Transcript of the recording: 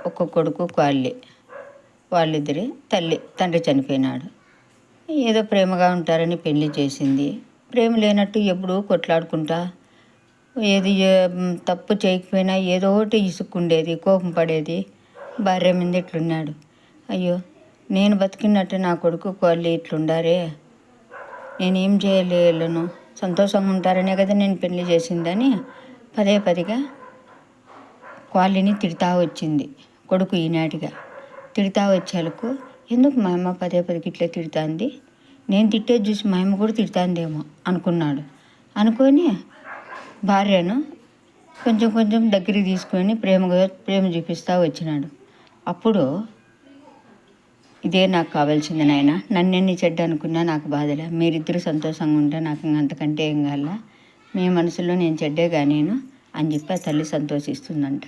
ఒక కొడుకు వాళ్ళిద్దరే తండ్రి చనిపోయినాడు. ఏదో ప్రేమగా ఉంటారని పెళ్లి చేసింది. ప్రేమ లేనట్టు ఎప్పుడూ కొట్లాడుకుంటా, ఏది తప్పు చేయకపోయినా ఏదో ఒకటి ఇసుక్కుండేది, కోపం పడేది. భార్య మీద ఇట్లున్నాడు. అయ్యో, నేను బతికినట్టు నా కొడుకు కోళ్ళు ఇట్లుండారే, నేనేం చేయలేను, సంతోషంగా ఉంటారనే కదా నేను పెళ్లి చేసిందని పదిగా కోళ్ళని తిడతా వచ్చింది. కొడుకు ఈనాటిగా తిడతా వచ్చేలకు, ఎందుకు మా అమ్మ పదే ఇట్లా తిడుతుంది, నేను తిట్టేది చూసి మా అమ్మ కూడా తిడుతుందేమో అనుకున్నాడు. అనుకొని భార్యను కొంచెం దగ్గరికి తీసుకొని ప్రేమ చూపిస్తూ వచ్చినాడు. అప్పుడు, ఇదే నాకు కావాల్సింది నాయన, నన్నెన్ని చెడ్డ అనుకున్నా నాకు బాధలే, మీరిద్దరూ సంతోషంగా ఉంటే నాకు అంతకంటే ఏం కావాలా, మీ మనసులో నేను చెడ్డే కానేను అని చెప్పి ఆ తల్లి సంతోషిస్తుందంట.